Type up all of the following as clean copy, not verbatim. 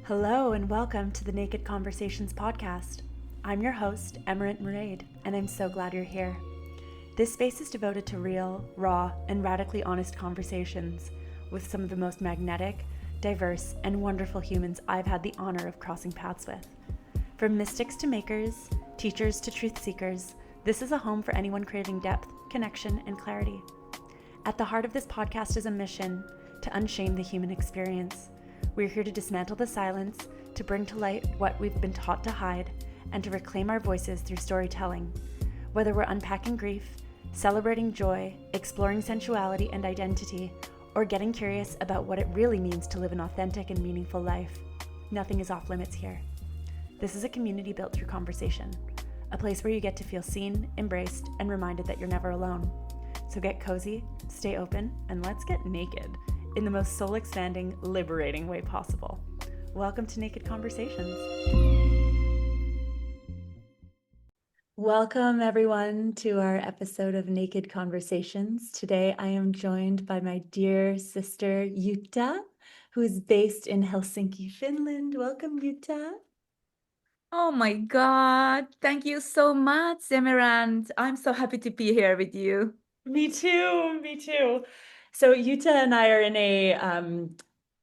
Hello and welcome to the Naked Conversations podcast. I'm your host, Emerald Maraid, and I'm so glad you're here. This space is devoted to real, raw, and radically honest conversations with some of the most magnetic, diverse, and wonderful humans I've had the honor of crossing paths with. From mystics to makers, teachers to truth seekers, this is a home for anyone craving depth, connection, and clarity. At the heart of this podcast is a mission to unshame the human experience. We're here to dismantle the silence, to bring to light what we've been taught to hide, and to reclaim our voices through storytelling. Whether we're unpacking grief, celebrating joy, exploring sensuality and identity, or getting curious about what it really means to live an authentic and meaningful life, nothing is off limits here. This is a community built through conversation, a place where you get to feel seen, embraced, and reminded that you're never alone. So get cozy, stay open, and let's get naked in the most soul-expanding, liberating way possible. Welcome to Naked Conversations. Welcome, everyone, to our episode of Naked Conversations. Today, I am joined by my dear sister, Jutta, who is based in Helsinki, Finland. Welcome, Jutta. Oh my God. Thank you so much, Emerald. I'm so happy to be here with you. Me too. So Jutta and I are in a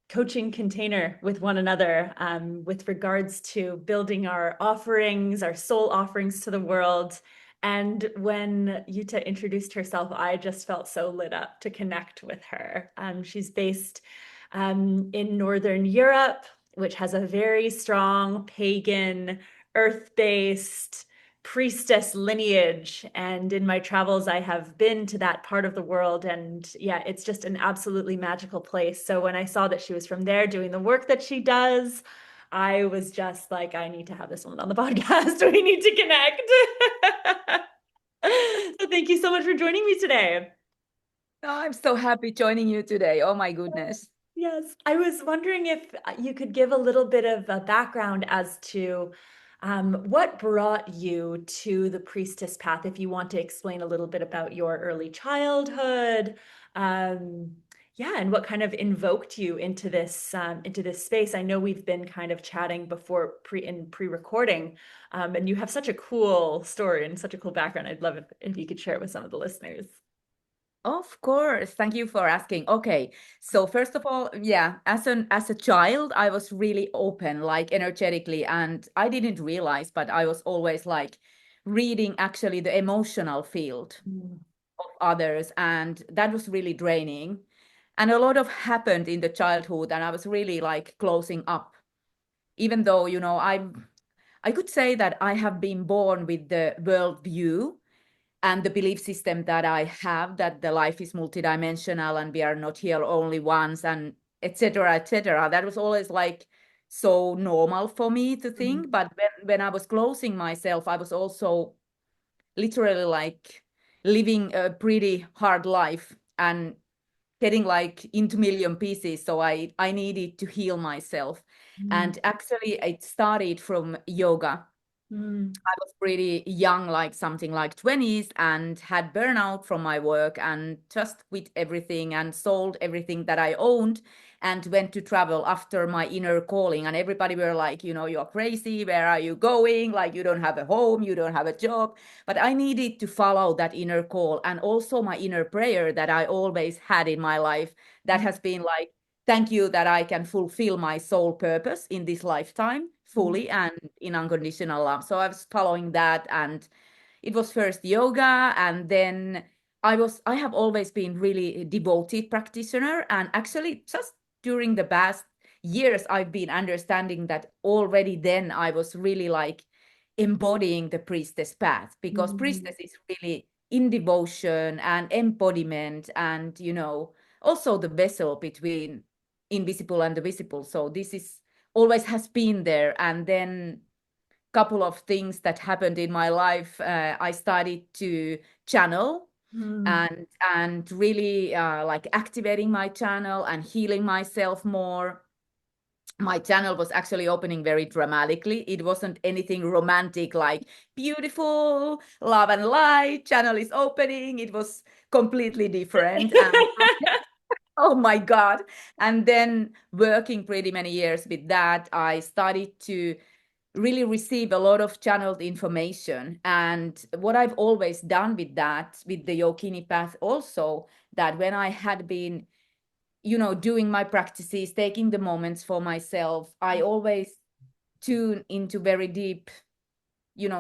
coaching container with one another with regards to building our offerings, our soul offerings to the world. And when Jutta introduced herself, I just felt so lit up to connect with her. She's based in Northern Europe, which has a very strong pagan, earth-based priestess lineage. And in my travels, I have been to that part of the world. And yeah, it's just an absolutely magical place. So when I saw that she was from there doing the work that she does, I was just like, I need to have this woman on the podcast. We need to connect. So thank you so much for joining me today. Oh, I'm so happy joining you today. Oh my goodness. Yes, I was wondering if you could give a little bit of a background as to what brought you to the priestess path, if you want to explain a little bit about your early childhood, yeah, and what kind of invoked you into this space. I know we've been kind of chatting before pre-recording, and you have such a cool story and such a cool background. I'd love if you could share it with some of the listeners. Of course. Thank you for asking. Okay. So first of all, yeah, as a child, I was really open, like energetically, and I didn't realize, but I was always like reading actually the emotional field Mm. of others, and that was really draining. And a lot of happened in the childhood, and I was really like closing up, even though, I could say that I have been born with the worldview and the belief system that I have, that the life is multidimensional and we are not here only once, and etc. etc. That was always like so normal for me to think. Mhm. But when I was closing myself, I was also literally like living a pretty hard life and getting like into million pieces. So I needed to heal myself. Mm. And actually it started from yoga. Mm. I was pretty young, like something like 20s, and had burnout from my work and just quit everything and sold everything that I owned and went to travel after my inner calling. And everybody were like, you're crazy. Where are you going? Like, you don't have a home, you don't have a job. But I needed to follow that inner call and also my inner prayer that I always had in my life that has been like, thank you that I can fulfill my soul purpose in this lifetime Mm. fully and in unconditional love. So I was following that, and it was first yoga, and then I have always been really a devoted practitioner, and actually just during the past years I've been understanding that already then I was really like embodying the priestess path, because Mm. priestess is really in devotion and embodiment and also the vessel between invisible and the visible. So this is always has been there. And then couple of things that happened in my life, I started to channel Mm. and really like activating my channel and healing myself more. My channel was actually opening very dramatically. It wasn't anything romantic like beautiful love and light channel is opening. It was completely different. And Oh my God. And then working pretty many years with that, I started to really receive a lot of channeled information. And what I've always done with that, with the Yogini path also, that when I had been, doing my practices, taking the moments for myself, I always tune into very deep,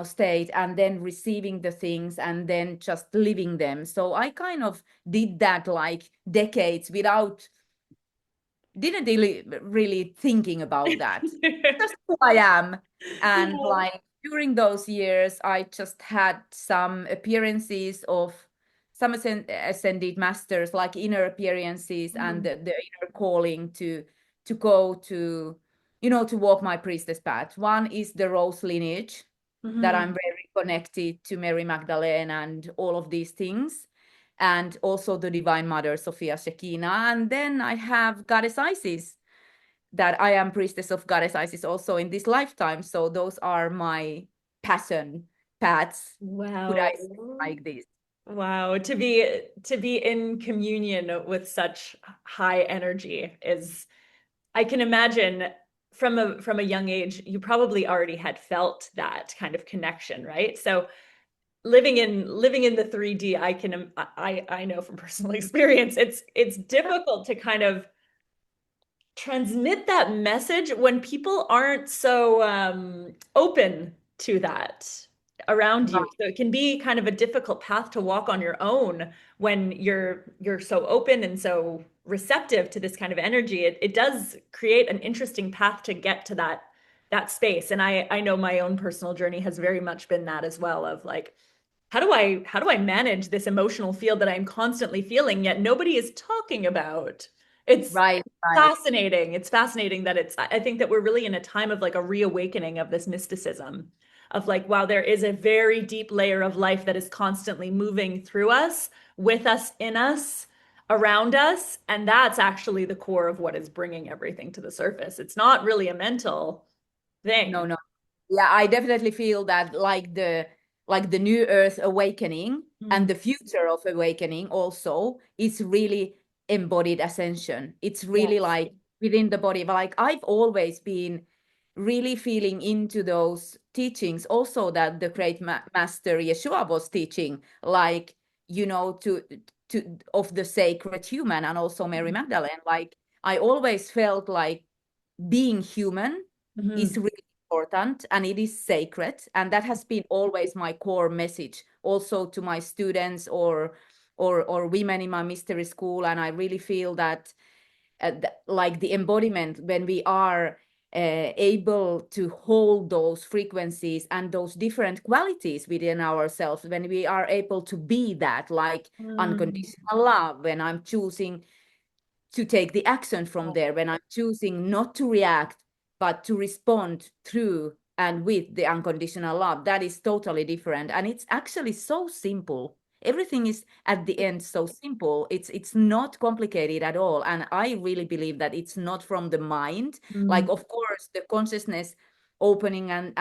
state, and then receiving the things and then just living them. So I kind of did that like decades without didn't really thinking about that. Just who I am. And Yeah. like during those years, I just had some appearances of some ascended masters, like inner appearances and Mhm. the inner calling to go to, to walk my priestess path. One is the Rose lineage, that I'm Mhm. very connected to Mary Magdalene and all of these things, and also the Divine Mother, Sophia Shekinah. And then I have Goddess Isis, that I am priestess of Goddess Isis also in this lifetime. So those are my passion paths. Could Wow. I say like this? Wow. To be in communion with such high energy is, I can imagine, from a young age, you probably already had felt that kind of connection, right? So living in the 3D, I know from personal experience, it's difficult to kind of transmit that message when people aren't so open to that around you. Right. So it can be kind of a difficult path to walk on your own when you're so open and so receptive to this kind of energy. It does create an interesting path to get to that space. And I know my own personal journey has very much been that as well, of like, how do I manage this emotional field that I'm constantly feeling yet nobody is talking about? It's Right, right. fascinating. It's fascinating that I think that we're really in a time of like a reawakening of this mysticism of like, wow, there is a very deep layer of life that is constantly moving through us, with us, in us, around us. And that's actually the core of what is bringing everything to the surface. It's not really a mental No, thing. no. Yeah, I definitely feel that like the new earth awakening and Mm. the future of awakening also is really embodied ascension. It's really Yes. like within the body. But like I've always been really feeling into those teachings also that the great master Yeshua was teaching, like, to of the sacred human, and also Mary Magdalene. Like I always felt like being human is Mhm. really important and it is sacred, and that has been always my core message also to my students or women in my mystery school. And I really feel that like the embodiment, when we are able to hold those frequencies and those different qualities within ourselves, when we are able to be that, like Mm. unconditional love, when I'm choosing to take the action from there, when I'm choosing not to react, but to respond through and with the unconditional love. That is totally different. And it's actually so simple. Everything is at the end so simple. It's not complicated at all. And I really believe that it's not from the mind. Like, Mm. of course, the consciousness opening and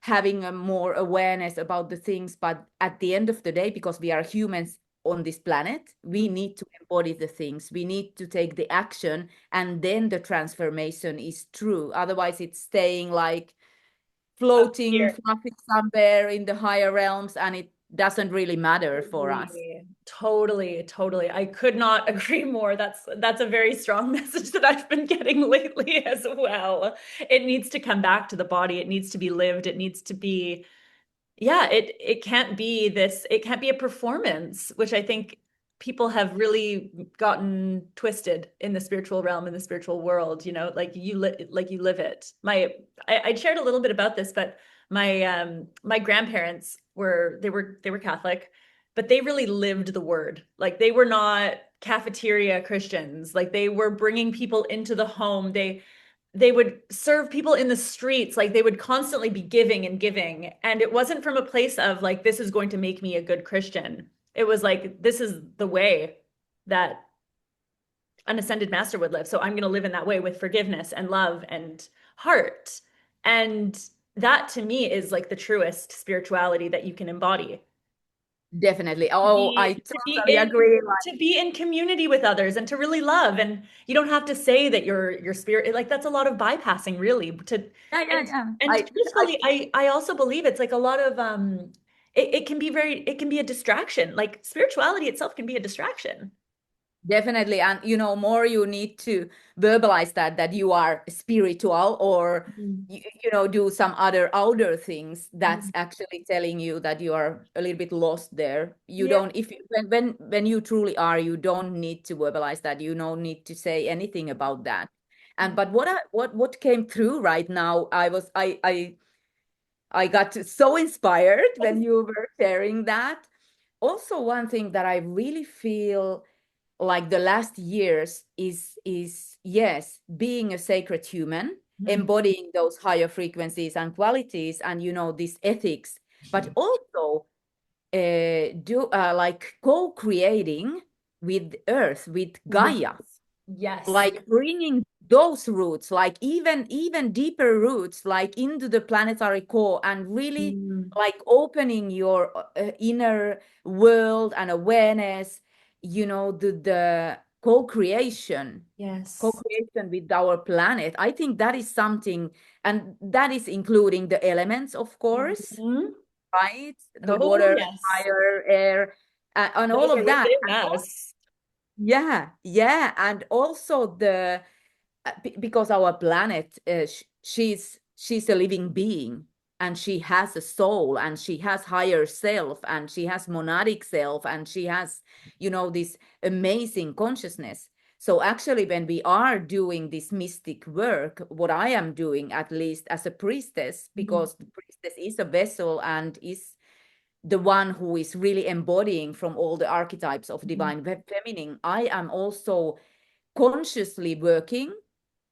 having a more awareness about the things. But at the end of the day, because we are humans on this planet, we need to embody the things, we need to take the action, and then the transformation is true. Otherwise it's staying like Up floating here. fluffy somewhere in the higher realms, and it doesn't really matter for us. Totally, totally, totally. I could not agree more. That's a very strong message that I've been getting lately as well. It needs to come back to the body. It needs to be lived. It needs to be, yeah, it can't be this, it can't be a performance, which I think people have really gotten twisted in the spiritual realm, in the spiritual world, like you live it. I shared a little bit about this, but my grandparents they were Catholic, but they really lived the word. Like they were not cafeteria Christians. Like they were bringing people into the home. They would serve people in the streets. Like they would constantly be giving and giving, and it wasn't from a place of like, this is going to make me a good Christian. It was like, this is the way that an ascended master would live, so I'm going to live in that way with forgiveness and love and heart. And that to me is like the truest spirituality that you can embody. Definitely. To Oh, I be to be totally in agree. to be in community with others and to really love. And you don't have to say that your spirit, like that's a lot of bypassing really to Yeah, yeah, and yeah. and truthfully, I also believe it's like a lot of it can be it can be a distraction. Like spirituality itself can be a distraction. Definitely. And more you need to verbalize that you are spiritual, or Mhm. do some other things that's Mhm. actually telling you that you are a little bit lost there. You Yeah. don't, if you, when you truly are, you don't need to verbalize that. You don't need to say anything about that. And but what came through right now, I got so inspired when you were sharing that. Also, one thing that I really feel like the last years is yes, being a sacred human, Mhm. embodying those higher frequencies and qualities, and this ethics, but also do like co-creating with earth, with Gaia, Yes. Yes. like bringing those roots, like even deeper roots, like into the planetary core, and really Mm. like opening your inner world and awareness, the co-creation Yes. co-creation with our planet. I think that is something, and that is including the elements, of course, Mhm. right? The Oh, water, yes. fire, air, and all Those are of that. within us. Yeah, yeah, and also because our planet, she's a living being, and she has a soul, and she has higher self, and she has monadic self, and she has this amazing consciousness. So actually, when we are doing this mystic work, what I am doing, at least as a priestess, Mhm. because the priestess is a vessel and is the one who is really embodying from all the archetypes of Mhm. divine feminine, I am also consciously working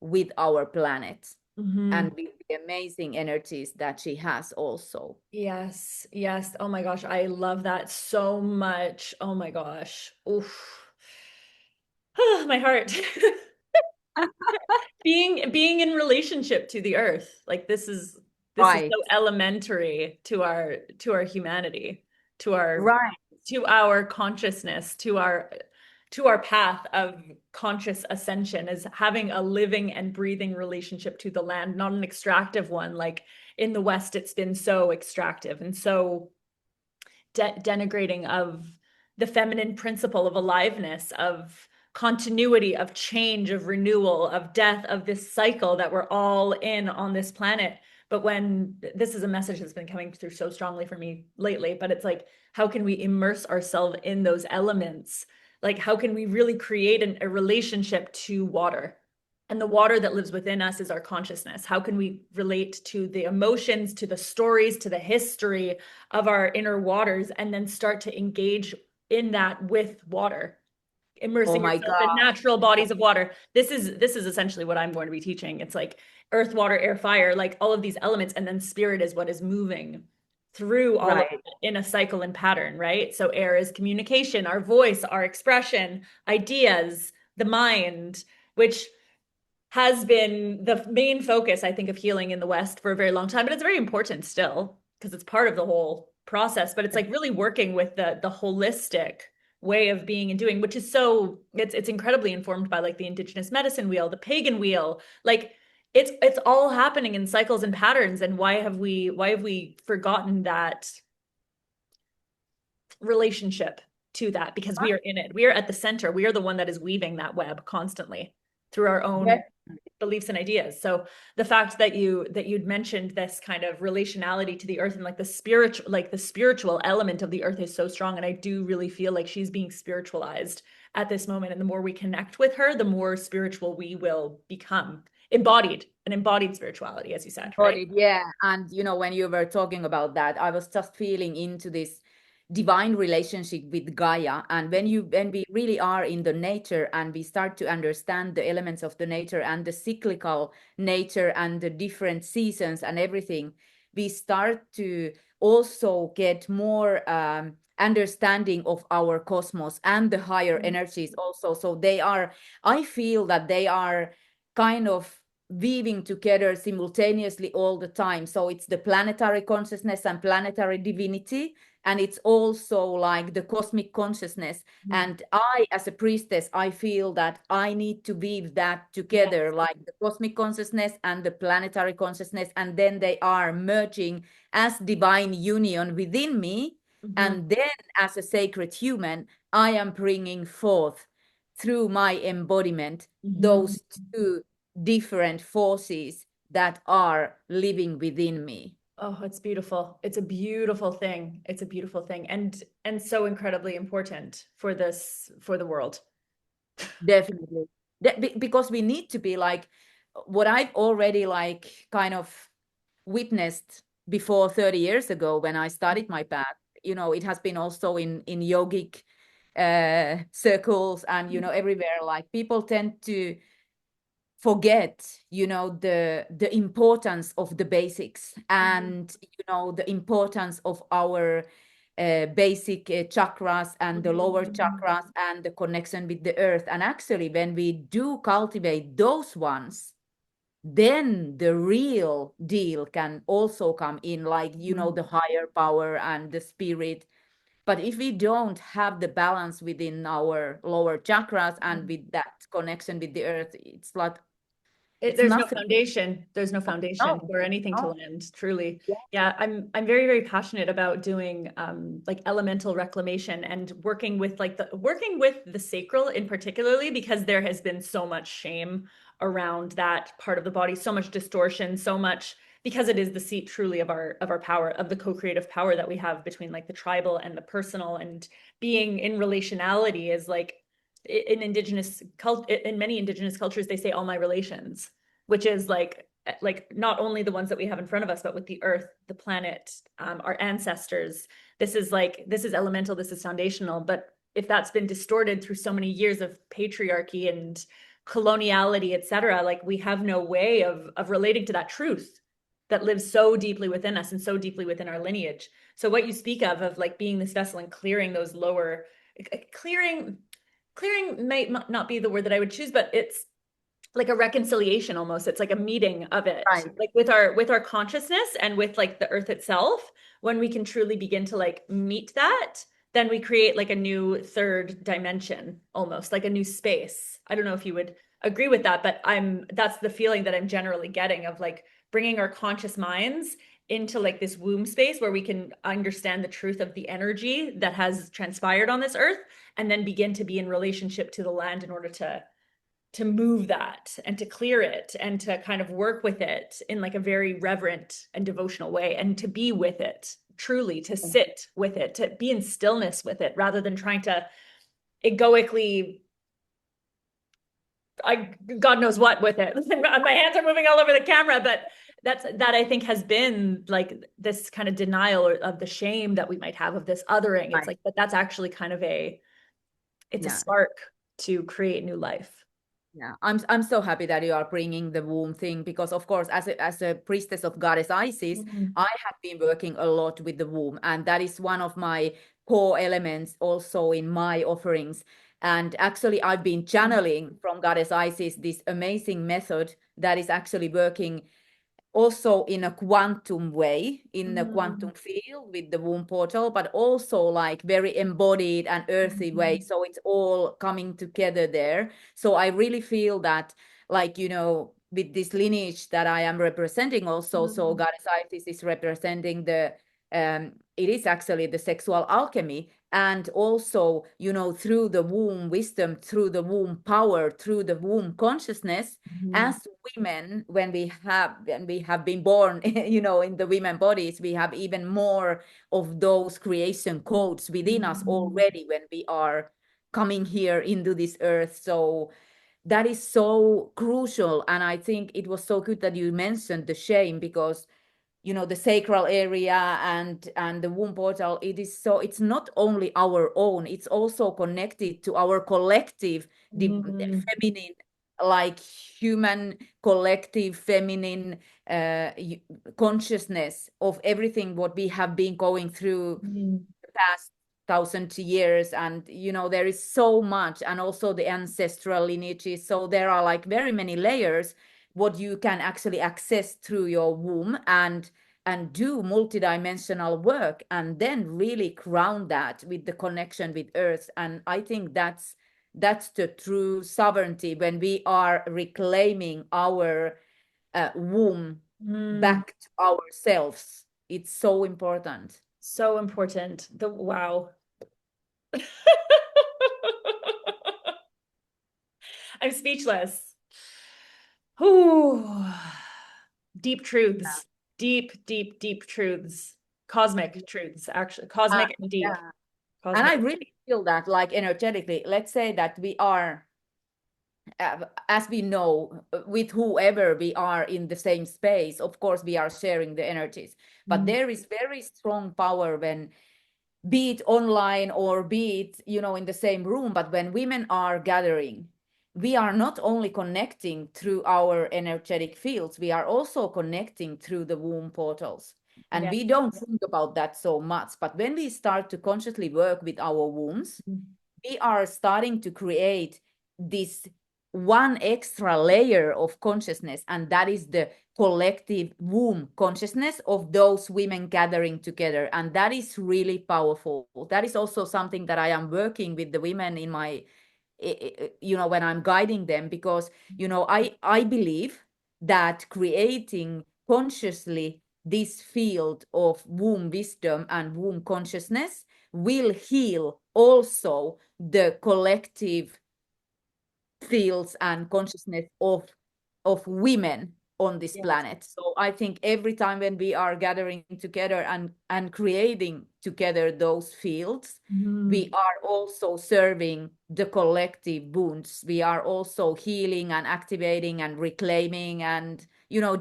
with our planet Mhm. and with the amazing energies that she has also. Yes, yes. Oh my gosh, I love that so much. Oh my gosh. Oof. My heart. Being in relationship to the earth. Like this is Right, so elementary to our humanity, to our right. to our consciousness, to our path of conscious ascension is having a living and breathing relationship to the land, not an extractive one. Like in the West, it's been so extractive and so denigrating of the feminine principle of aliveness, of continuity, of change, of renewal, of death, of this cycle that we're all in on this planet. But when this is a message that's been coming through so strongly for me lately, but it's like, how can we immerse ourselves in those elements? Like, how can we really create a relationship to water? And the water that lives within us is our consciousness. How can we relate to the emotions, to the stories, to the history of our inner waters, and then start to engage in that with water, Oh immersing my yourself in God. natural bodies of water. This is essentially what I'm going to be teaching. It's like earth, water, air, fire, like all of these elements, and then spirit is what is moving through all of Right. that in a cycle and pattern, right? So air is communication, our voice, our expression, ideas, the mind, which has been the main focus, I think, of healing in the West for a very long time, but it's very important still because it's part of the whole process. But it's like really working with the holistic way of being and doing, which is so it's incredibly informed by like the indigenous medicine wheel, the pagan wheel, like it's all happening in cycles and patterns. And why have we forgotten that relationship to that? Because we are in it. We are at the center. We are the one that is weaving that web constantly through our own beliefs and ideas. So the fact that you'd mentioned this kind of relationality to the earth and like the spiritual element of the earth is so strong. And I do really feel like she's being spiritualized at this moment. And the more we connect with her, the more spiritual we will become. An embodied spirituality, as you said, Got right? it. Yeah. And when you were talking about that, I was just feeling into this divine relationship with Gaia. And when we really are in the nature, and we start to understand the elements of the nature and the cyclical nature and the different seasons and everything, we start to also get more understanding of our cosmos and the higher energies also. So I feel that they are kind of weaving together simultaneously all the time. So it's the planetary consciousness and planetary divinity, and it's also like the cosmic consciousness. And I, as a priestess, I feel that I need to weave that together, Yes. like the cosmic consciousness and the planetary consciousness, and then they are merging as divine union within me. And then as a sacred human, I am bringing forth through my embodiment those two different forces that are living within me. Oh, it's beautiful. It's a beautiful thing. It's a beautiful thing, and so incredibly important for the world. Definitely. Because we need to be like what I've already like kind of witnessed before 30 years ago when I started my path. It has been also in yogic circles and, everywhere. Like people tend to forget, the importance of the basics and, the importance of our basic chakras and the lower chakras and the connection with the earth. And actually, when we do cultivate those ones, then the real deal can also come in, like, the higher power and the spirit. But if we don't have the balance within our lower chakras and with that connection with the earth, it's like, it's There's no nothing. foundation. There's no foundation No, for anything to no. land, truly. Yeah. Yeah, I'm very, very passionate about doing like elemental reclamation and working with the sacral in particularly, because there has been so much shame around that part of the body, so much distortion, so much, because it is the seat truly of our power, of the co-creative power that we have between like the tribal and the personal, and being in relationality is like in many indigenous cultures they say all my relations, which is like not only the ones that we have in front of us, but with the earth, the planet, our ancestors. This is elemental, this is foundational. But if that's been distorted through so many years of patriarchy and coloniality, etc., like we have no way of relating to that truth that lives so deeply within us and so deeply within our lineage. So what you speak of like being this vessel and clearing those lower, clearing might not be the word that I would choose, but it's like a reconciliation almost. It's like a meeting of it, Right. like with our consciousness and with like the earth itself. When we can truly begin to like meet that, then we create like a new third dimension, almost like a new space. I don't know if you would agree with that, but that's the feeling that I'm generally getting of like bringing our conscious minds into like this womb space where we can understand the truth of the energy that has transpired on this earth, and then begin to be in relationship to the land in order to move that and to clear it and to kind of work with it in like a very reverent and devotional way, and to be with it, truly to sit with it, to be in stillness with it, rather than trying to egoically, God knows what with it. My hands are moving all over the camera, but that I think has been like this kind of denial of the shame that we might have of this othering. It's Right. like, but that's actually kind of it's a Yeah. spark to create new life. Yeah, I'm so happy that you are bringing the womb thing, because of course, as a priestess of goddess Isis, I have been working a lot with the womb, and that is one of my core elements also in my offerings. And actually, I've been channeling from goddess Isis this amazing method that is actually working also in a quantum way, in the quantum field with the womb portal, but also like very embodied and earthy way. So it's all coming together there. So I really feel that, like, with this lineage that I am representing also, so Goddess Isis is representing it is actually the sexual alchemy. And also, through the womb wisdom, through the womb power, through the womb consciousness, as women, when we have been born, in the women bodies, we have even more of those creation codes within us already when we are coming here into this earth. So that is so crucial. And I think it was so good that you mentioned the shame, because the sacral area and the womb portal, it's not only our own, it's also connected to our collective feminine, like human collective feminine consciousness of everything what we have been going through the past 1,000 years. And there is so much, and also the ancestral lineages. So there are like very many layers what you can actually access through your womb. And and do multidimensional work, and then really ground that with the connection with earth. And I think that's the true sovereignty, when we are reclaiming our womb back to ourselves. It's so important. So important. Wow. I'm speechless. Ooh. Deep truths. Deep, deep, deep truths. Cosmic truths, actually. Cosmic and deep. Yeah. Cosmic. And I really feel that, like, energetically, let's say that we are, as we know, with whoever we are in the same space, of course we are sharing the energies, but there is very strong power when, be it online or be it, in the same room, but when women are gathering, we are not only connecting through our energetic fields, we are also connecting through the womb portals. And Yeah. we don't think about that so much, but when we start to consciously work with our wombs, we are starting to create this one extra layer of consciousness, and that is the collective womb consciousness of those women gathering together. And that is really powerful. That is also something that I am working with the women in my, when I'm guiding them, because, I believe that creating consciously this field of womb wisdom and womb consciousness will heal also the collective fields and consciousness of women on this planet. So I think every time when we are gathering together and creating together those fields, we are also serving the collective wounds. We are also healing and activating and reclaiming and,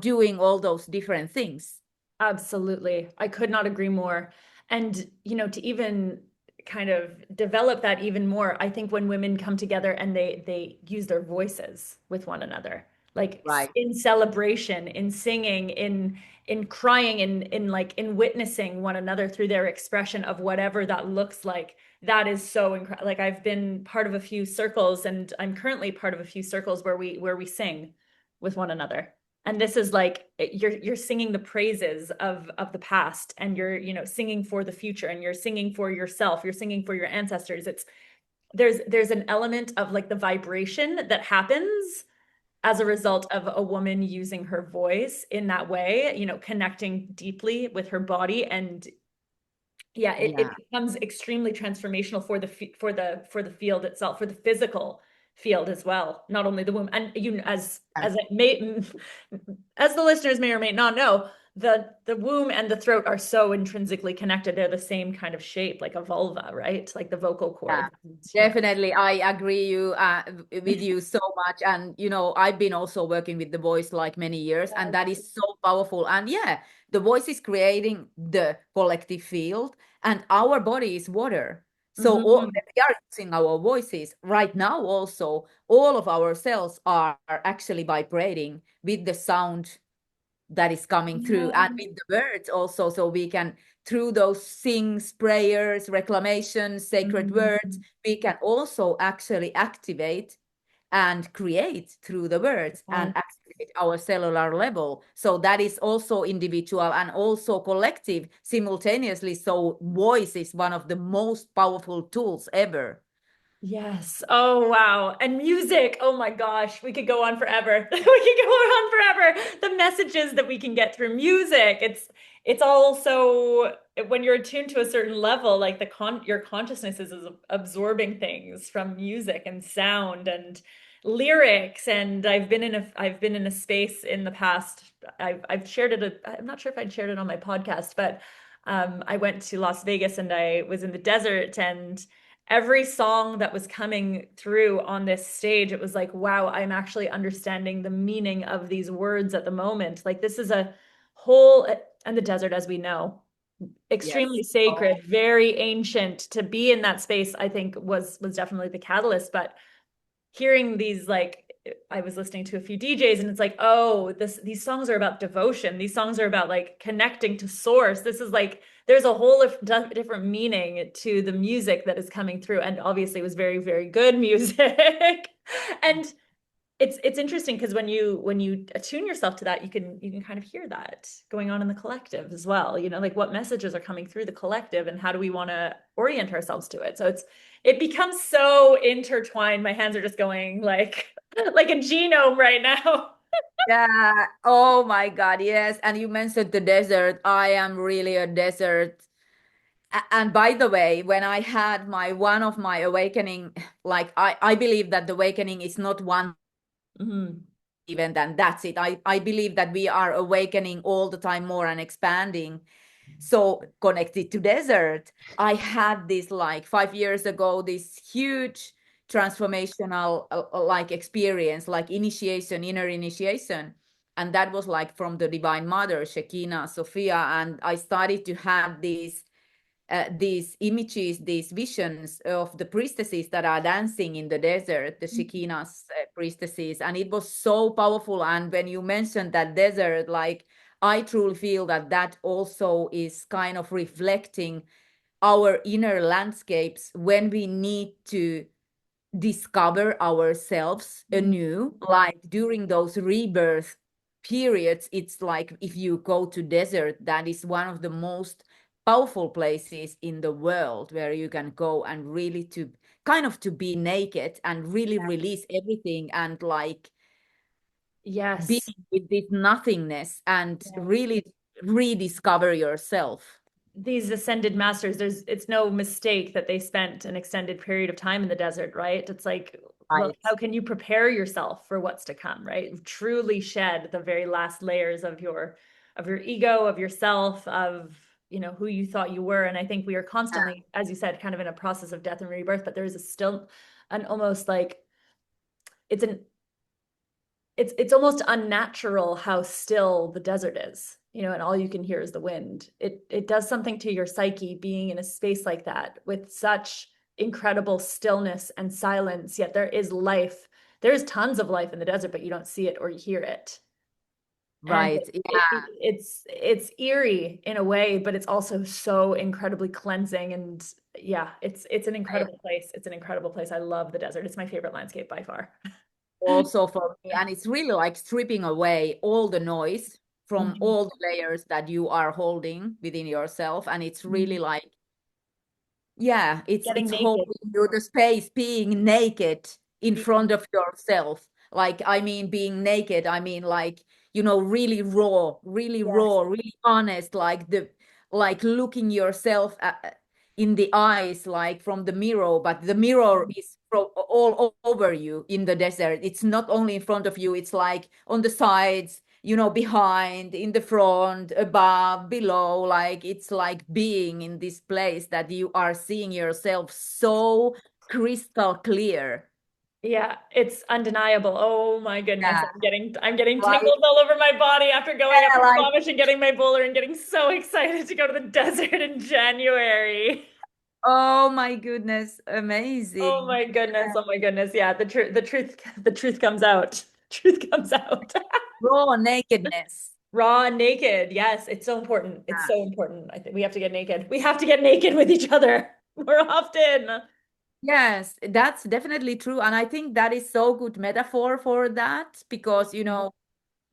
doing all those different things. Absolutely. I could not agree more. And, to even kind of develop that even more, I think when women come together and they use their voices with one another, like Right. in celebration, in singing, in crying, in witnessing one another through their expression of whatever that looks like. That is so incredible. Like, I've been part of a few circles, and I'm currently part of a few circles where we sing with one another. And this is like you're singing the praises of the past, and you're singing for the future, and you're singing for yourself, you're singing for your ancestors. It's there's an element of like the vibration that happens as a result of a woman using her voice in that way, connecting deeply with her body. And yeah, it becomes extremely transformational for the field itself, for the physical field as well, not only the womb. And as it may, as the listeners may or may not know, the womb and the throat are so intrinsically connected. They're the same kind of shape, like a vulva, right? Like the vocal cords. Yeah, definitely. I agree with you so much. And, I've been also working with the voice like many years, and that is so powerful. And yeah, the voice is creating the collective field, and our body is water. So when we are using our voices right now, also, all of our cells are actually vibrating with the sound that is coming through, and with the words also, so we can, through those sings, prayers, reclamations, sacred words, we can also actually activate and create through the words and activate our cellular level. So that is also individual and also collective simultaneously. So voice is one of the most powerful tools ever. Yes. Oh, wow. And music. Oh my gosh. We could go on forever. We could go on forever. The messages that we can get through music. It's also when you're attuned to a certain level, like your consciousness is absorbing things from music and sound and lyrics. And I've been in a space in the past. I've shared it. I'm not sure if I'd shared it on my podcast, but I went to Las Vegas and I was in the desert, and every song that was coming through on this stage, it was like, wow, I'm actually understanding the meaning of these words at the moment. Like, this is a whole, and the desert, as we know, extremely sacred, very ancient. To be in that space, I think was definitely the catalyst. But hearing these, like, I was listening to a few DJs, and it's like, oh, these songs are about devotion. These songs are about like connecting to source. This is like, there's a whole different meaning to the music that is coming through. And obviously it was very, very good music. And it's interesting because when you attune yourself to that, you can kind of hear that going on in the collective as well. Like what messages are coming through the collective and how do we want to orient ourselves to it. So it becomes so intertwined. My hands are just going like like a genome right now. Yeah. Oh my God. Yes. And you mentioned the desert. I am really a desert. And by the way, when I had my one of my awakening, like I believe that the awakening is not one Mhm. event and that's it. I believe that we are awakening all the time more and expanding. So connected to desert, I had this like 5 years ago, this huge transformational like experience, like initiation, inner initiation. And that was like from the Divine Mother, Shekinah, Sophia. And I started to have these images, these visions of the priestesses that are dancing in the desert, the Shekinah's priestesses. And it was so powerful. And when you mentioned that desert, like I truly feel that that also is kind of reflecting our inner landscapes when we need to discover ourselves anew, like during those rebirth periods. It's like if you go to desert, that is one of the most powerful places in the world where you can go and really to kind of to be naked and really release everything and like be Yes. with this nothingness and Yeah. really rediscover yourself. These ascended masters, it's no mistake that they spent an extended period of time in the desert, right? It's like, well, Right. how can you prepare yourself for what's to come, right? Truly shed the very last layers of your ego, of yourself, of who you thought you were. And I think we are constantly, as you said, kind of in a process of death and rebirth, but there is a still an almost like it's an it's almost unnatural how still the desert is, and all you can hear is the wind. It does something to your psyche being in a space like that with such incredible stillness and silence, yet there is life. There's tons of life in the desert, but you don't see it or hear it. And Right. it's eerie in a way, but it's also so incredibly cleansing. And yeah, it's an Yeah. incredible place. It's an incredible place. I love the desert. It's my favorite landscape by far. Also for me, and it's really like stripping away all the noise from Mhm. all the layers that you are holding within yourself, and it's really like, yeah, Getting it's naked. holding you the space, being naked in front of yourself. Like, I mean being naked, I mean like, really Yes. raw, really honest, like the like looking yourself in the eyes, like from the mirror, but the mirror is all over you in the desert. It's not only in front of you, it's like on the sides, behind, in the front, above, below. Like it's like being in this place that you are seeing yourself so crystal clear. Yeah, it's undeniable. Oh my goodness. Yeah. I'm getting Like, tingles all over my body after going up yeah, to like, Squamish and getting my bowler and getting so excited to go to the desert in January. oh my goodness, Oh amazing. my goodness. Oh my goodness. Yeah, the truth comes out. Truth comes out. Raw nakedness. Raw and naked. Yes, it's so important. It's so important. I think we have to get naked. We have to get naked with each other more often. Yes, that's definitely true. And I think that is so good metaphor for that because,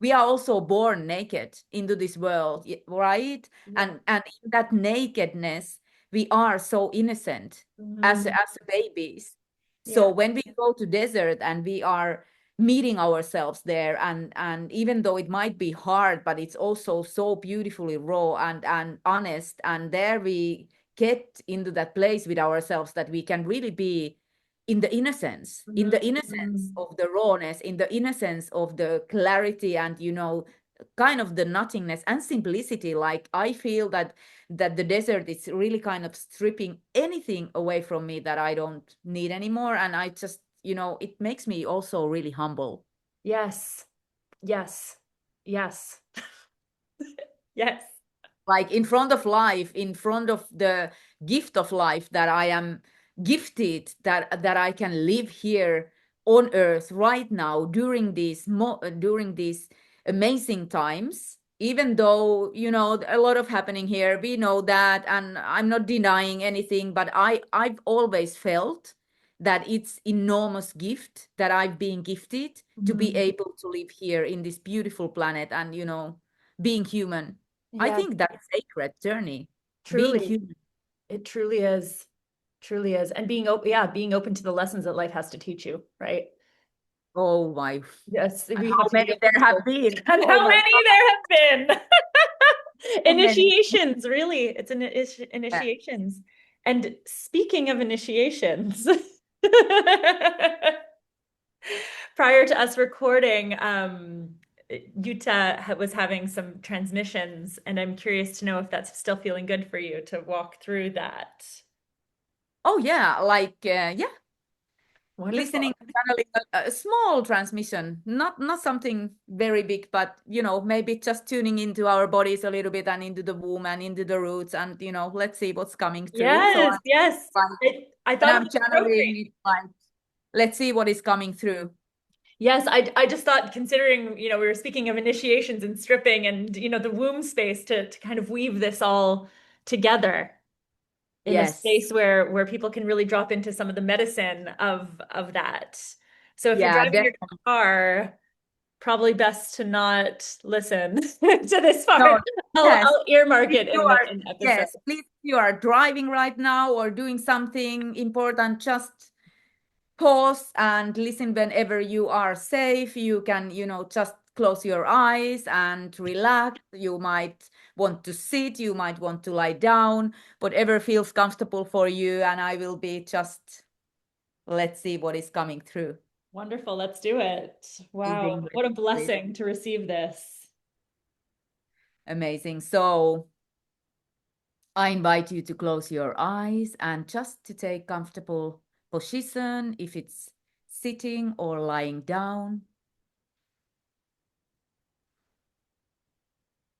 we are also born naked into this world, right? Yeah. And in that nakedness, we are so innocent Mhm. as babies. So Yeah. when we go to desert and we are meeting ourselves there, and even though it might be hard, but it's also so beautifully raw and honest, and there we get into that place with ourselves that we can really be in the innocence Mhm. of the rawness, in the innocence of the clarity, and kind of the nothingness and simplicity. Like I feel that the desert is really kind of stripping anything away from me that I don't need anymore, and I just it makes me also really humble. Yes. Yes. Yes. Yes. Like in front of life, in front of the gift of life that I am gifted, that I can live here on earth right now during these amazing times. Even though a lot of happening here, we know that, and I'm not denying anything, but I've always felt that it's enormous gift that I've been gifted to be able to live here in this beautiful planet and, you know, being human. I think that's a sacred journey. Truly. Being human. It truly is. Truly is. And being open, being open to the lessons that life has to teach you, right? Oh my. Yes. And We how have to be many there have been. And Oh how my many God. there have been. So many. Initiations, really. It's initiations. And speaking of initiations, prior to us recording, Jutta was having some transmissions, and I'm curious to know if that's still feeling good for you to walk through that. Oh yeah, like yeah. Wonderful. Listening, channeling a small transmission, not something very big, but you know, maybe just tuning into our bodies a little bit and into the womb and into the roots, and you know, let's see what's coming through. So Yes. I thought it I'm was channeling appropriate. it, like, let's see what is coming through. Yes, I just thought, considering, we were speaking of initiations and stripping and, the womb space, to kind of weave this all together in a space where people can really drop into some of the medicine of that. So if you're driving your car, probably best to not listen to this part. I'll earmark it in the episode. Yes, please, if you are driving right now or doing something important, just pause and listen whenever you are safe. You can, just close your eyes and relax. You might want to sit, you might want to lie down, whatever feels comfortable for you. And I will be just, let's see what is coming through. Wonderful. Let's do it. Wow. What a blessing to receive this. Amazing. So I invite you to close your eyes and just to take comfortable position, if it's sitting or lying down.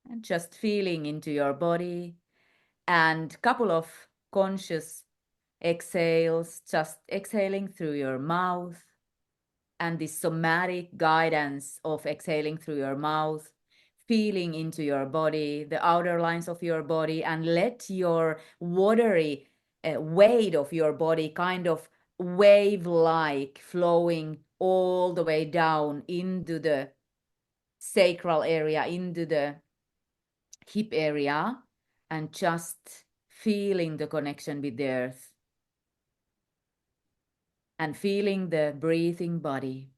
And just feeling into your body, and couple of conscious exhales, just exhaling through your mouth, and this somatic guidance of exhaling through your mouth, feeling into your body, the outer lines of your body, and let your watery weight of your body kind of wave-like flowing all the way down into the sacral area, into the hip area, and just feeling the connection with the earth and feeling the breathing body.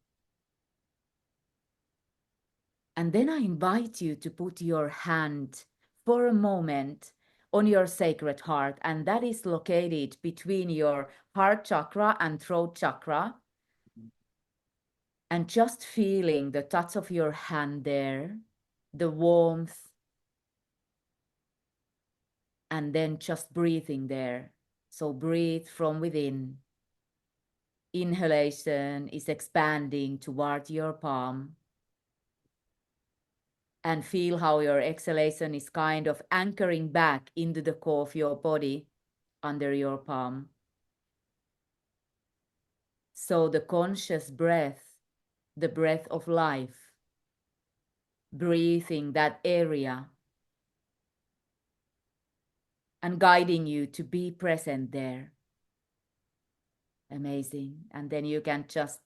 And then I invite you to put your hand for a moment on your sacred heart, and that is located between your heart chakra and throat chakra. And just feeling the touch of your hand there, the warmth, and then just breathing there. So breathe from within. Inhalation is expanding toward your palm. And feel how your exhalation is kind of anchoring back into the core of your body under your palm. So the conscious breath, the breath of life, breathing that area and guiding you to be present there. Amazing. And then you can just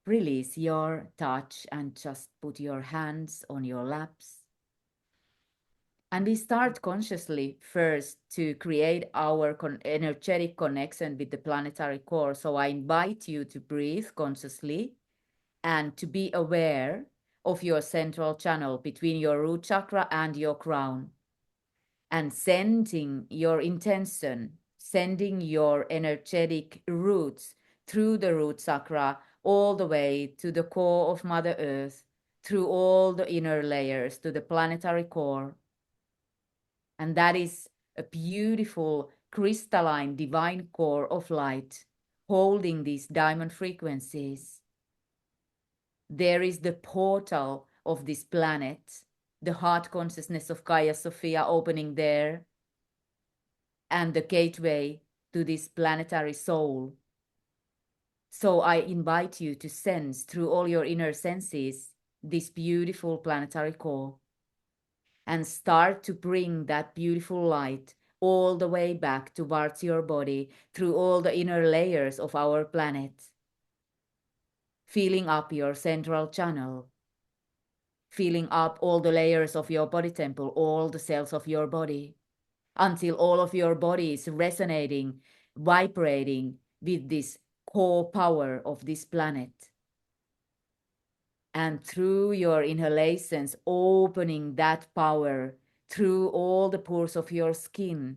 release your touch and just put your hands on your laps. And we start consciously first to create our energetic connection with the planetary core. So I invite you to breathe consciously and to be aware of your central channel between your root chakra and your crown. And sending your intention, sending your energetic roots through the root chakra all the way to the core of Mother Earth, through all the inner layers to the planetary core. And that is a beautiful crystalline divine core of light holding these diamond frequencies. There is the portal of this planet, the heart consciousness of Gaia Sophia opening there, and the gateway to this planetary soul. So I invite you to sense through all your inner senses this beautiful planetary core and start to bring that beautiful light all the way back towards your body through all the inner layers of our planet, filling up your central channel, filling up all the layers of your body temple, all the cells of your body, until all of your body is resonating, vibrating with this core power of this planet. And through your inhalations, opening that power through all the pores of your skin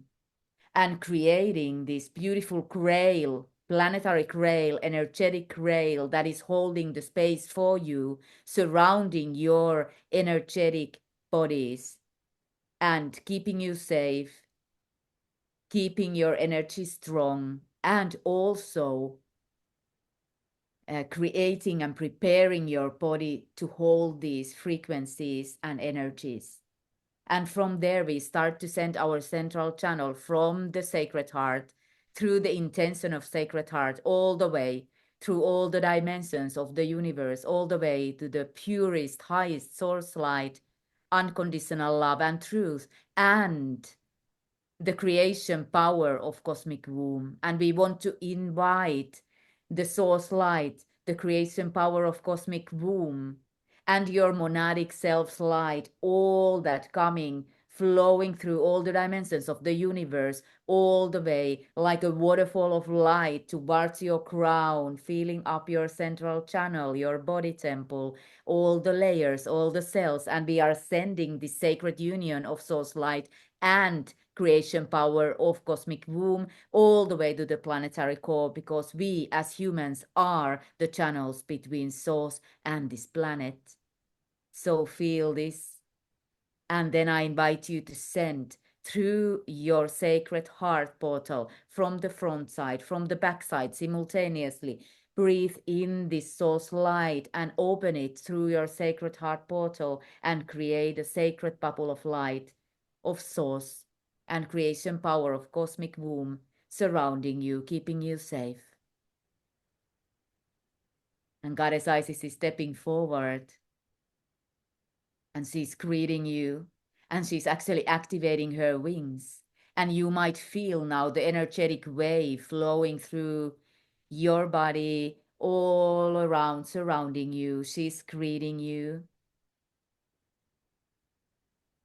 and creating this beautiful grail, planetary grail, energetic grail that is holding the space for you, surrounding your energetic bodies and keeping you safe, keeping your energy strong, and also creating and preparing your body to hold these frequencies and energies. And from there, we start to send our central channel from the sacred heart through the intention of sacred heart all the way through all the dimensions of the universe, all the way to the purest, highest source light, unconditional love and truth, and the creation power of cosmic womb. And we want to invite the source light, the creation power of cosmic womb, and your monadic self's light, all that coming, flowing through all the dimensions of the universe, all the way like a waterfall of light towards your crown, filling up your central channel, your body temple, all the layers, all the cells. And we are sending the sacred union of source light and creation power of cosmic womb all the way to the planetary core, because we as humans are the channels between source and this planet. So feel this. And then I invite you to send through your sacred heart portal from the front side, from the back side simultaneously. Breathe in this source light and open it through your sacred heart portal and create a sacred bubble of light, of source and creation power of cosmic womb surrounding you, keeping you safe. And Goddess Isis is stepping forward and she's greeting you, and she's actually activating her wings. And you might feel now the energetic wave flowing through your body, all around, surrounding you. She's greeting you.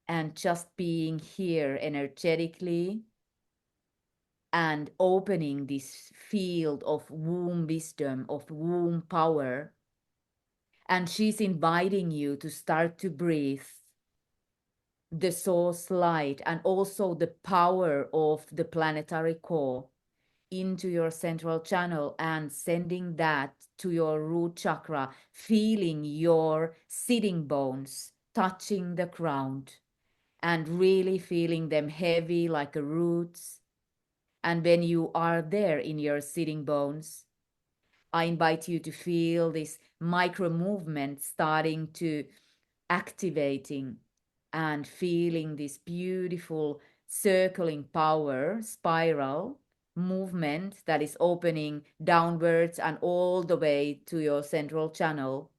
And just being here energetically and opening this field of womb wisdom, of womb power. And she's inviting you to start to breathe the source light and also the power of the planetary core into your central channel and sending that to your root chakra, feeling your sitting bones touching the ground and really feeling them heavy like a roots. And when you are there in your sitting bones, I invite you to feel this micro movement starting to activating and feeling this beautiful circling power spiral movement that is opening downwards and all the way to your central channel.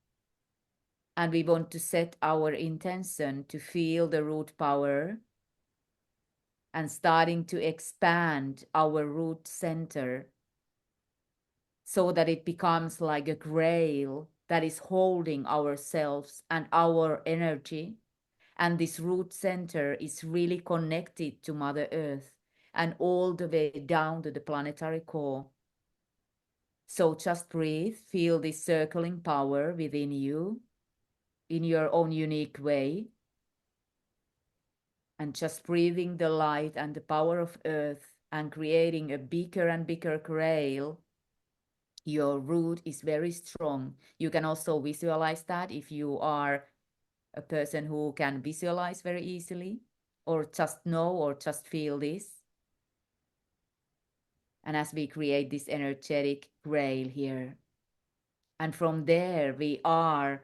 And we want to set our intention to feel the root power and starting to expand our root center so that it becomes like a grail that is holding ourselves and our energy. And this root center is really connected to Mother Earth and all the way down to the planetary core. So just breathe, feel this circling power within you in your own unique way. And just breathing the light and the power of Earth and creating a bigger and bigger grail. Your root is very strong. You can also visualize that if you are a person who can visualize very easily, or just know or just feel this. And as we create this energetic grail here, and from there we are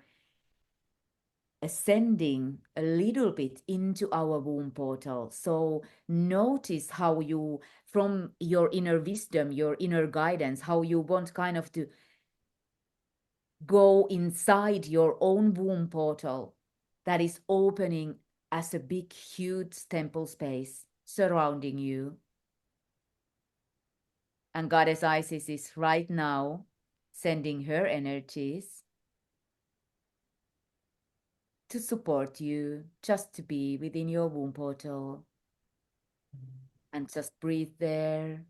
ascending a little bit into our womb portal. So notice how you, from your inner wisdom, your inner guidance, how you want kind of to go inside your own womb portal that is opening as a big, huge temple space. surrounding you. And Goddess Isis is right now sending her energies to support you, just to be within your womb portal. And just breathe there.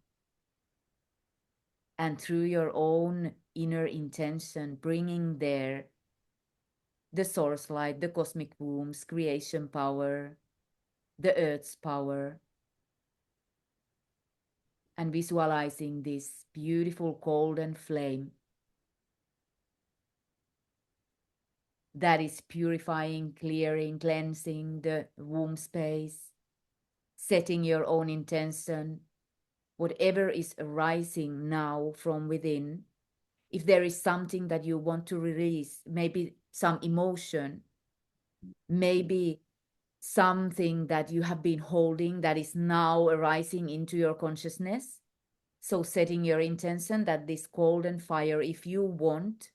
And through your own inner intention, bringing there the source light, the cosmic womb's creation power, the earth's power, and visualizing this beautiful golden flame that is purifying, clearing, cleansing the womb space, setting your own intention, whatever is arising now from within. If there is something that you want to release, maybe some emotion, maybe something that you have been holding that is now arising into your consciousness. So setting your intention that this golden fire, if you want,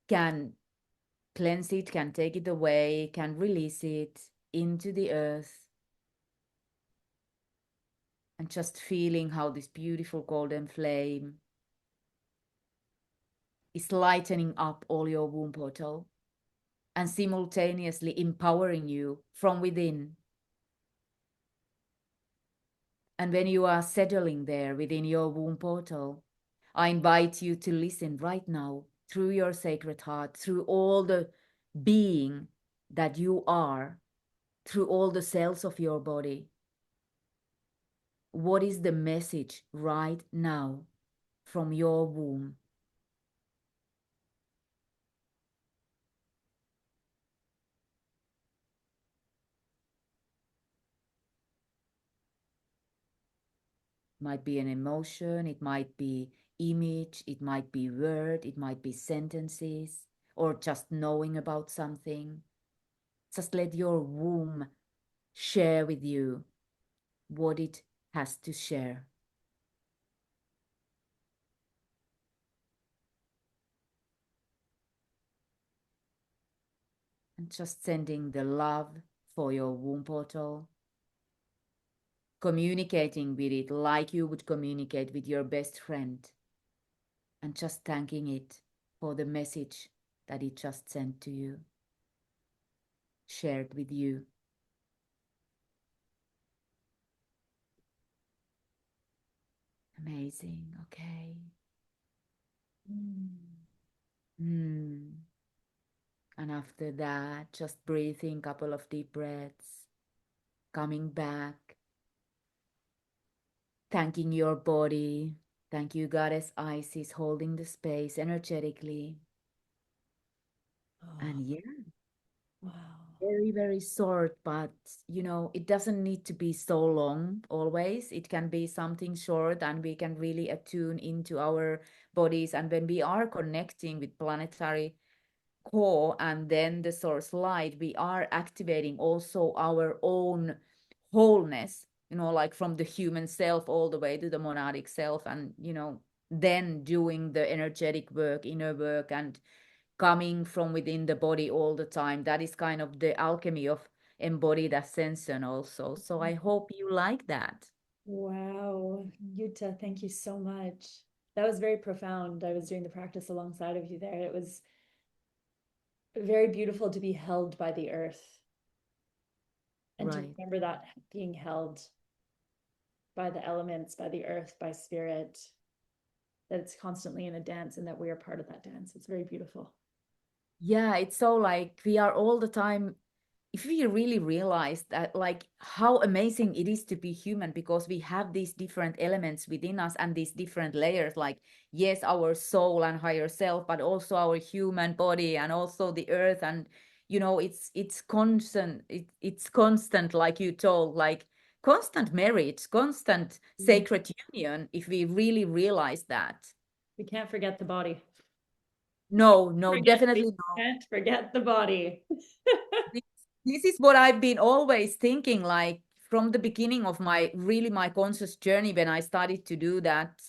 can cleanse it, can take it away, can release it into the earth. And just feeling how this beautiful golden flame is lightening up all your womb portal and simultaneously empowering you from within. And when you are settling there within your womb portal, I invite you to listen right now through your sacred heart, through all the being that you are, through all the cells of your body. What is the message right now from your womb? Might be an emotion, it might be image, it might be word, it might be sentences, or just knowing about something. Just let your womb share with you what it has to share. And just sending the love for your womb portal, communicating with it like you would communicate with your best friend, and just thanking it for the message that it just sent to you, shared with you. Amazing. Okay. And after that, just breathing a couple of deep breaths, coming back, thanking your body. Thank you, Goddess Isis, holding the space energetically. And yeah, Wow. very, very short, but it doesn't need to be so long always. It can be something short and we can really attune into our bodies. And when we are connecting with planetary core and then the source light, we are activating also our own wholeness, like from the human self all the way to the monadic self, and then doing the energetic work, inner work, and coming from within the body all the time. That is kind of the alchemy of embodied ascension also. So I hope you like that. Wow, Jutta, thank you so much. That was very profound. I was doing the practice alongside of you there. It was very beautiful to be held by the earth and to Right. remember that being held by the elements, by the earth, by spirit, that it's constantly in a dance and that we are part of that dance. It's very beautiful. Yeah, it's so like we are all the time, if we really realize that, like how amazing it is to be human, because we have these different elements within us and these different layers, like yes, our soul and higher self, but also our human body and also the earth. And it's constant, it's constant, like you told, like constant marriage, constant sacred union, if we really realize that. We can't forget the body. No, We definitely no. can't forget the body. This, this is what I've been always thinking, like from the beginning of my conscious journey. When I started to do that,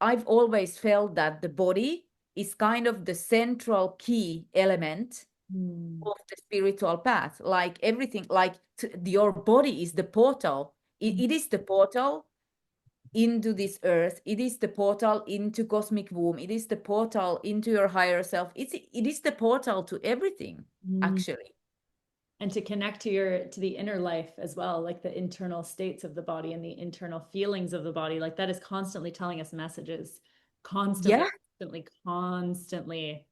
I've always felt that the body is kind of the central key element of the spiritual path. Like everything, like your body is the portal. It is the portal into this earth. It is the portal into cosmic womb. It is the portal into your higher self. It is the portal to everything, actually. And to connect to the inner life as well, like the internal states of the body and the internal feelings of the body, like that is constantly telling us messages, constantly, constantly.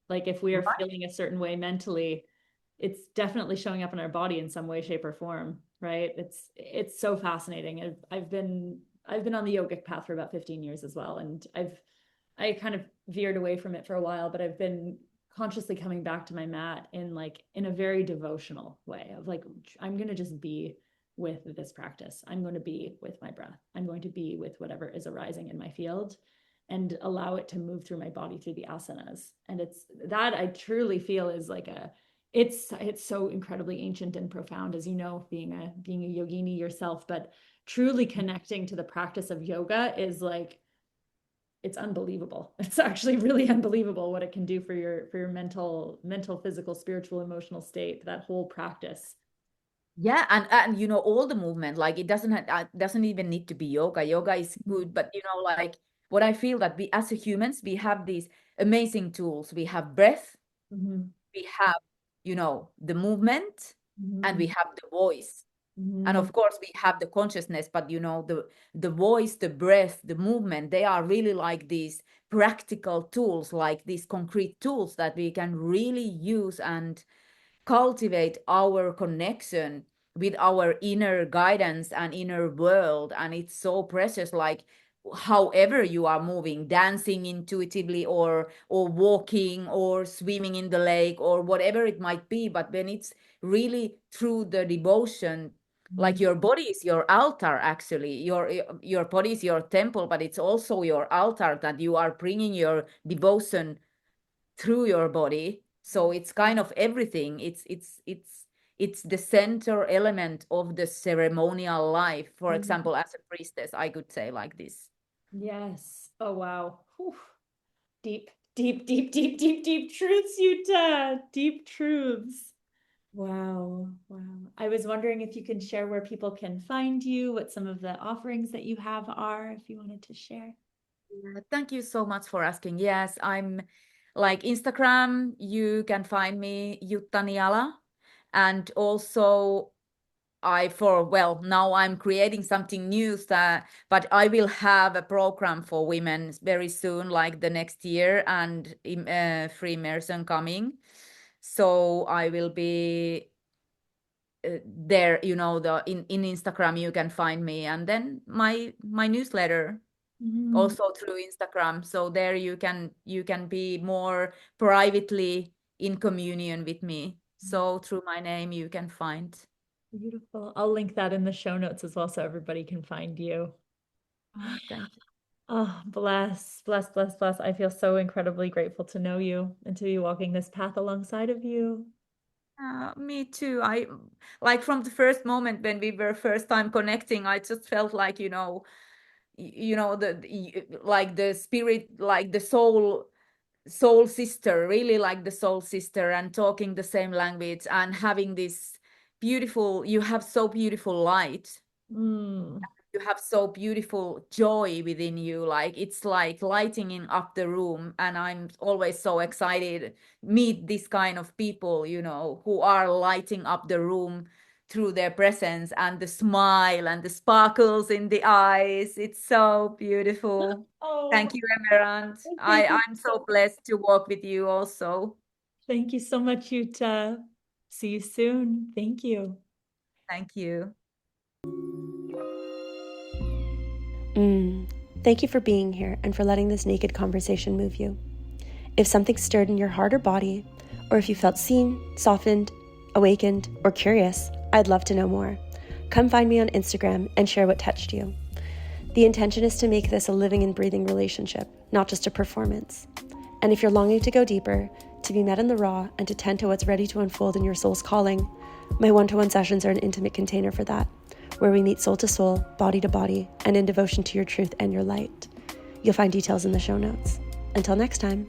Like if we are feeling a certain way mentally, it's definitely showing up in our body in some way, shape, or form, right? It's so fascinating. I've been on the yogic path for about 15 years as well, and I kind of veered away from it for a while, but I've been consciously coming back to my mat in a very devotional way of like, I'm going to just be with this practice. I'm going to be with my breath. I'm going to be with whatever is arising in my field and allow it to move through my body through the asanas. And it's that I truly feel is like it's so incredibly ancient and profound, as you know, being a yogini yourself, but truly connecting to the practice of yoga is like, it's unbelievable. It's actually really unbelievable what it can do for your mental, physical, spiritual, emotional state, that whole practice. Yeah, and you know, all the movement, like it doesn't even need to be yoga. Yoga is good, but you know, like what I feel that we as humans, we have these amazing tools. We have breath, we have, you know, the movement, and we have the voice. And of course we have the consciousness, but you know, the voice, the breath, the movement, they are really like these practical tools, like these concrete tools that we can really use and cultivate our connection with our inner guidance and inner world. And it's so precious, like however you are moving, dancing intuitively or walking or swimming in the lake or whatever it might be. But when it's really through the devotion, like your body is your altar, actually your body is your temple, but it's also your altar that you are bringing your devotion through your body. So it's kind of everything. It's the center element of the ceremonial life. For example, as a priestess, I could say like this. Yes. Oh wow. Whew. Deep, deep, deep, deep, deep, deep truths, Jutta. Deep truths. Wow. Wow. I was wondering if you can share where people can find you, what some of the offerings that you have are, if you wanted to share. Yeah, thank you so much for asking. Yes, I'm like Instagram, you can find me Jutta Niala. And also now I'm creating something new, but I will have a program for women very soon, like the next year, and free immersion coming. So I will be there, you know, in Instagram you can find me, and then my newsletter also through Instagram. So there you can be more privately in communion with me. So through my name you can find. Beautiful. I'll link that in the show notes as well so everybody can find you. Oh, thank you. Oh, bless, bless, bless, bless. I feel so incredibly grateful to know you and to be walking this path alongside of you. Me too. I like from the first moment when we were first time connecting, I just felt like, you know, like the spirit, like the soul sister, really like the soul sister, and talking the same language and having this you have so beautiful light. You have so beautiful joy within you, like it's like lighting up the room. And I'm always so excited meet this kind of people, you know, who are lighting up the room through their presence and the smile and the sparkles in the eyes. It's so beautiful. Oh, Thank you, Emerald. thank you. I'm so blessed to walk with you also. Thank you so much, Jutta. See you soon. Thank you. Thank you. Thank you for being here and for letting this naked conversation move you. If something stirred in your heart or body, or if you felt seen, softened, awakened, or curious, I'd love to know more. Come find me on Instagram and share what touched you. The intention is to make this a living and breathing relationship, not just a performance. And if you're longing to go deeper, to be met in the raw, and to tend to what's ready to unfold in your soul's calling, my one-to-one sessions are an intimate container for that, where we meet soul to soul, body to body, and in devotion to your truth and your light. You'll find details in the show notes. Until next time.